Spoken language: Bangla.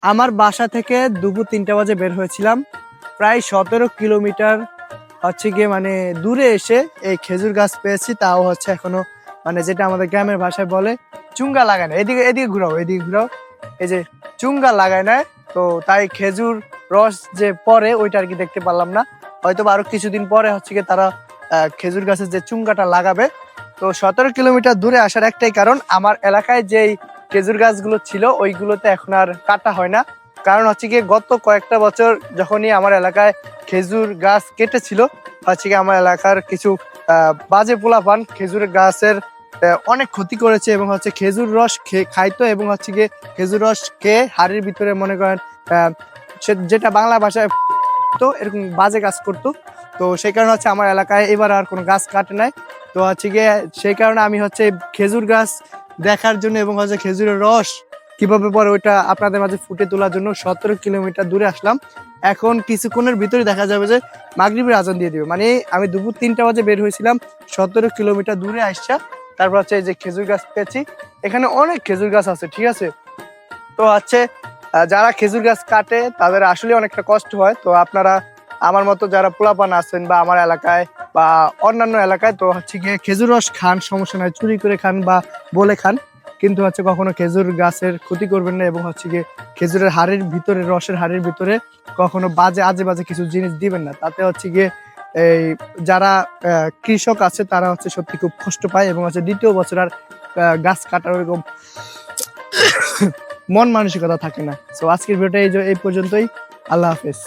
আমার বাসা থেকে দুপুর ৩টা বাজে বের হয়েছিলাম। প্রায় ১৭ কিলোমিটার হচ্ছে গিয়ে মানে দূরে এসে এই খেজুর গাছ পেয়েছি। তাও হচ্ছে এখনো মানে যেটা আমাদের গ্রামের ভাষায় বলে চুঙ্গা লাগায় না। এদিকে এদিকে ঘুরাও, এদিকে ঘুরাও। এই যে চুঙ্গা লাগায় না, তো তাই খেজুর রস যে পরে ওইটা আর কি দেখতে পারলাম না। হয়তো আরো কিছুদিন পরে হচ্ছে গিয়ে তারা খেজুর গাছের যে চুঙ্গাটা লাগাবে। তো ১৭ কিলোমিটার দূরে আসার একটাই কারণ, আমার এলাকায় যেই খেজুর গাছগুলো ছিল ওইগুলোতে এখন আর কাটা হয় না। কারণ হচ্ছে গিয়ে গত কয়েকটা বছর যখনই আমার এলাকায় খেজুর গাছ কেটেছিল, হচ্ছে গিয়ে আমার এলাকার কিছু বাজে পোলাপান খেজুর গাছের অনেক ক্ষতি করেছে এবং হচ্ছে খেজুর রস খাইতো এবং হচ্ছে গিয়ে খেজুর রস খেয়ে হাড়ির ভিতরে মনে করেন যেটা বাংলা ভাষায় তো এরকম বাজে কাজ করতো। তো সেই কারণে হচ্ছে আমার এলাকায় এবার আর কোনো গাছ কাটে নাই। তো হচ্ছে গিয়ে সেই কারণে আমি হচ্ছে খেজুর গাছ দেখার জন্য এবং হচ্ছে খেজুরের রস কিভাবে পরে ওইটা আপনাদের মাঝে ফুটে তোলার জন্য ১৭ কিলোমিটার দূরে আসলাম। এখন কিছুক্ষণের ভিতরে দেখা যাবে যে মাগরিবের আজান দিয়ে দিবে। মানে আমি দুপুর ৩টা বাজে বের হয়েছিলাম, ১৭ কিলোমিটার দূরে আসছে। তারপর হচ্ছে এই যে খেজুর গাছ পেয়েছি, এখানে অনেক খেজুর গাছ আছে, ঠিক আছে। তো হচ্ছে যারা খেজুর গাছ কাটে তাদের আসলে অনেকটা কষ্ট হয়। তো আপনারা আমার মতো যারা পোলাপান আছেন বা আমার এলাকায় বা অন্যান্য এলাকায়, তো হচ্ছে গিয়ে খেজুর রস খান, সমস্যা নয়, চুরি করে খান বা বলে খান, কিন্তু হচ্ছে কখনো খেজুর গাছের ক্ষতি করবেন না এবং হচ্ছে গিয়ে খেজুরের হাড়ের ভিতরে, রসের হাড়ের ভিতরে কখনো আজে বাজে কিছু জিনিস দিবেন না। তাতে হচ্ছে গিয়ে এই যারা কৃষক আছে তারা হচ্ছে সত্যি খুব কষ্ট পায় এবং হচ্ছে দ্বিতীয় বছর আর গাছ কাটার ওরকম মন মানসিকতা থাকে না। তো আজকের ভিডিওটা এই পর্যন্তই। আল্লাহ হাফেজ।